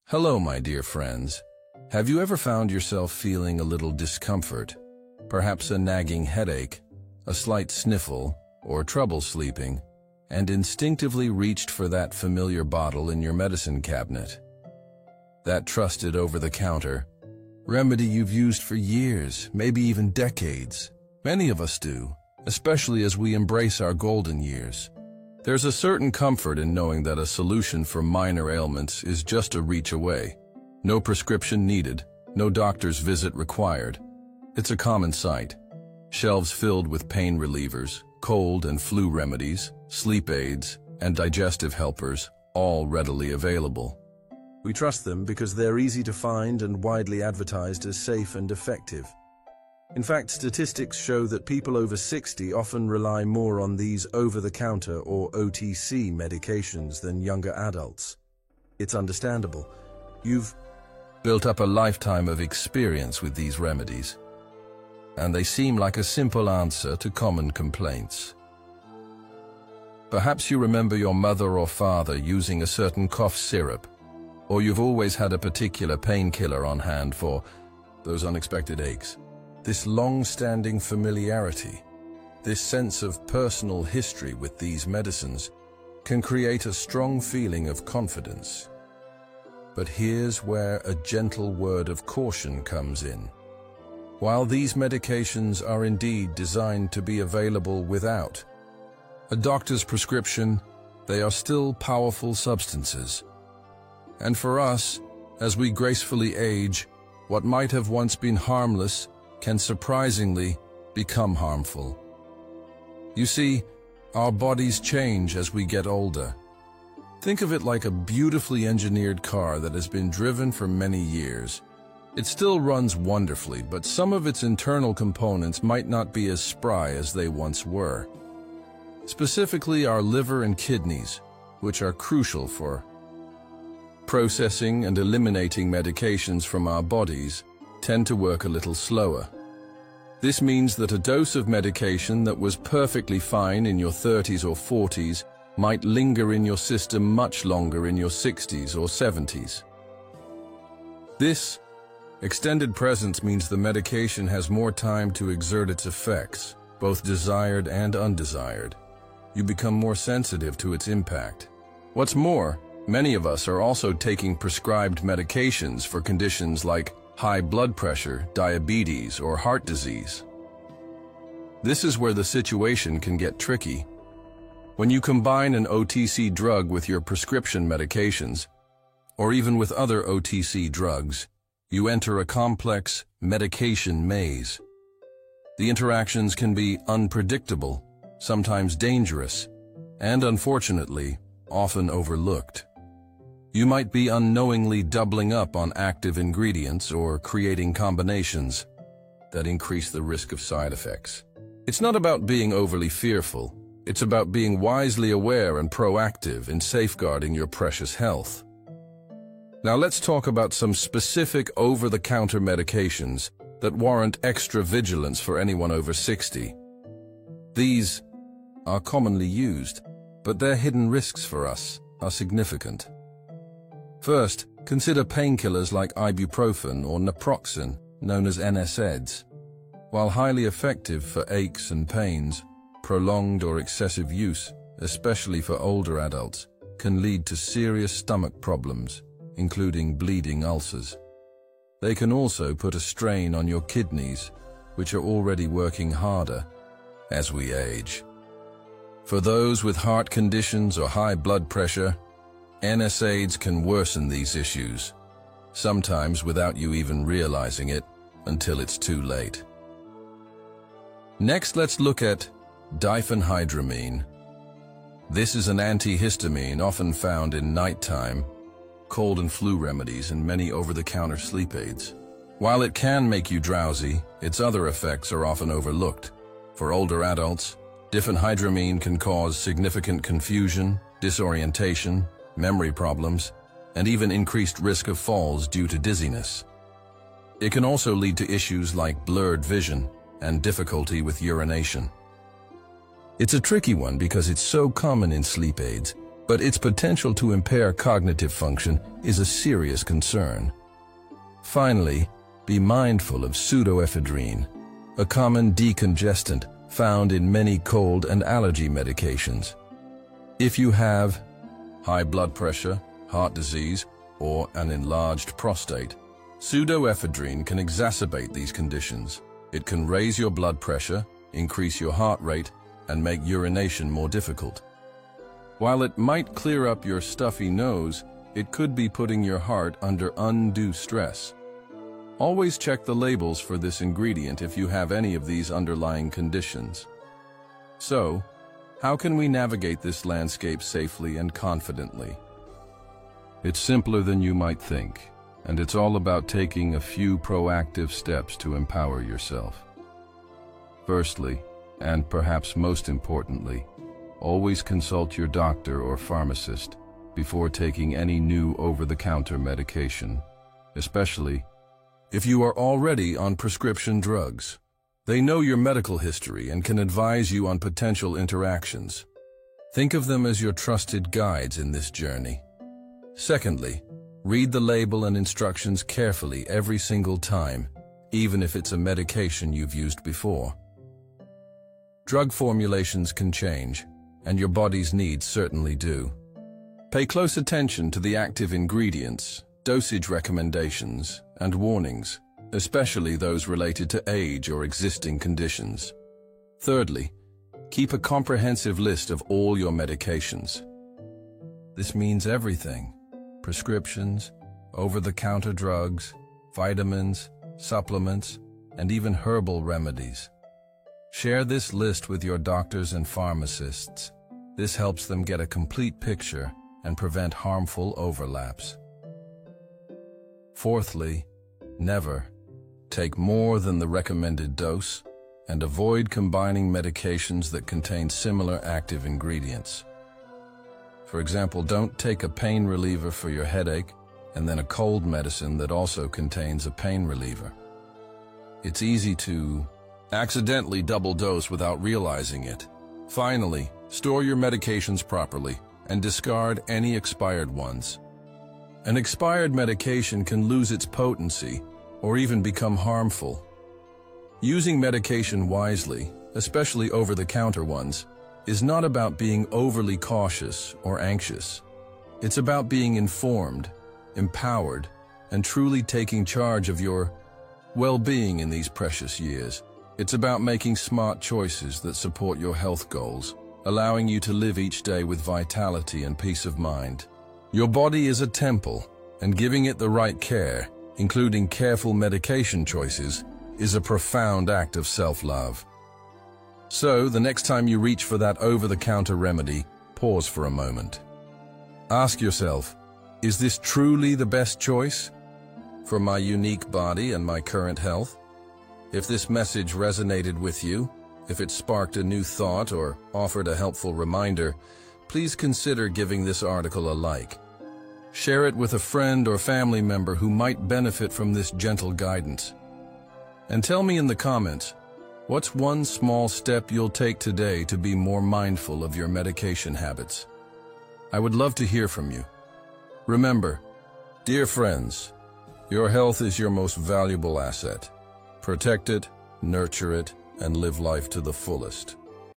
Hello, my dear friends. Have you ever found yourself feeling a little discomfort? Perhaps a nagging headache, a slight sniffle, or trouble sleeping, and instinctively reached for that familiar bottle in your medicine cabinet? That trusted over-the-counter remedy you've used for years, maybe even decades. Many of us do, especially as we embrace our golden years. There's a certain comfort in knowing that a solution for minor ailments is just a reach away. No prescription needed, no doctor's visit required. It's a common sight. Shelves filled with pain relievers, cold and flu remedies, sleep aids, and digestive helpers, all readily available. We trust them because they're easy to find and widely advertised as safe and effective. In fact, statistics show that people over 60 often rely more on these over-the-counter or OTC medications than younger adults. It's understandable. You've built up a lifetime of experience with these remedies, and they seem like a simple answer to common complaints. Perhaps you remember your mother or father using a certain cough syrup, or you've always had a particular painkiller on hand for those unexpected aches. This long-standing familiarity, this sense of personal history with these medicines, can create a strong feeling of confidence. But here's where a gentle word of caution comes in. While these medications are indeed designed to be available without a doctor's prescription, they are still powerful substances. And for us, as we gracefully age, what might have once been harmless can surprisingly become harmful. You see, our bodies change as we get older. Think of it like a beautifully engineered car that has been driven for many years. It still runs wonderfully, but some of its internal components might not be as spry as they once were. Specifically, our liver and kidneys, which are crucial for processing and eliminating medications from our bodies, tend to work a little slower. This means that a dose of medication that was perfectly fine in your 30s or 40s might linger in your system much longer in your 60s or 70s. This extended presence means the medication has more time to exert its effects, both desired and undesired. You become more sensitive to its impact. What's more, many of us are also taking prescribed medications for conditions like high blood pressure, diabetes, or heart disease. This is where the situation can get tricky. When you combine an OTC drug with your prescription medications, or even with other OTC drugs, you enter a complex medication maze. The interactions can be unpredictable, sometimes dangerous, and unfortunately, often overlooked. You might be unknowingly doubling up on active ingredients or creating combinations that increase the risk of side effects. It's not about being overly fearful. It's about being wisely aware and proactive in safeguarding your precious health. Now let's talk about some specific over-the-counter medications that warrant extra vigilance for anyone over 60. These are commonly used, but their hidden risks for us are significant. First, consider painkillers like ibuprofen or naproxen, known as NSAIDs. While highly effective for aches and pains, prolonged or excessive use, especially for older adults, can lead to serious stomach problems, including bleeding ulcers. They can also put a strain on your kidneys, which are already working harder as we age. For those with heart conditions or high blood pressure, NSAIDs can worsen these issues, sometimes without you even realizing it until it's too late. Next, let's look at diphenhydramine. This is an antihistamine often found in nighttime, cold and flu remedies, and many over-the-counter sleep aids. While it can make you drowsy, its other effects are often overlooked. For older adults, diphenhydramine can cause significant confusion, disorientation, memory problems, and even increased risk of falls due to dizziness. It can also lead to issues like blurred vision and difficulty with urination. It's a tricky one because it's so common in sleep aids, but its potential to impair cognitive function is a serious concern. Finally, be mindful of pseudoephedrine, a common decongestant found in many cold and allergy medications. If you have high blood pressure, heart disease, or an enlarged prostate, pseudoephedrine can exacerbate these conditions. It can raise your blood pressure, increase your heart rate, and make urination more difficult. While it might clear up your stuffy nose, it could be putting your heart under undue stress. Always check the labels for this ingredient if you have any of these underlying conditions. So, how can we navigate this landscape safely and confidently? It's simpler than you might think, and it's all about taking a few proactive steps to empower yourself. Firstly, and perhaps most importantly, always consult your doctor or pharmacist before taking any new over-the-counter medication, especially if you are already on prescription drugs. They know your medical history and can advise you on potential interactions. Think of them as your trusted guides in this journey. Secondly, read the label and instructions carefully every single time, even if it's a medication you've used before. Drug formulations can change, and your body's needs certainly do. Pay close attention to the active ingredients, dosage recommendations, and warnings, especially those related to age or existing conditions. Thirdly, keep a comprehensive list of all your medications. This means everything: prescriptions, over-the-counter drugs, vitamins, supplements, and even herbal remedies. Share this list with your doctors and pharmacists. This helps them get a complete picture and prevent harmful overlaps. Fourthly, never take more than the recommended dose, and avoid combining medications that contain similar active ingredients. For example, don't take a pain reliever for your headache and then a cold medicine that also contains a pain reliever. It's easy to accidentally double dose without realizing it. Finally, store your medications properly and discard any expired ones. An expired medication can lose its potency or even become harmful. Using medication wisely, especially over-the-counter ones, is not about being overly cautious or anxious. It's about being informed, empowered, and truly taking charge of your well-being in these precious years. It's about making smart choices that support your health goals, allowing you to live each day with vitality and peace of mind. Your body is a temple, and giving it the right care, including careful medication choices, is a profound act of self-love. So, the next time you reach for that over-the-counter remedy, pause for a moment. Ask yourself, is this truly the best choice for my unique body and my current health? If this message resonated with you, if it sparked a new thought or offered a helpful reminder, please consider giving this article a like. Share it with a friend or family member who might benefit from this gentle guidance. And tell me in the comments, what's one small step you'll take today to be more mindful of your medication habits? I would love to hear from you. Remember, dear friends, your health is your most valuable asset. Protect it, nurture it, and live life to the fullest.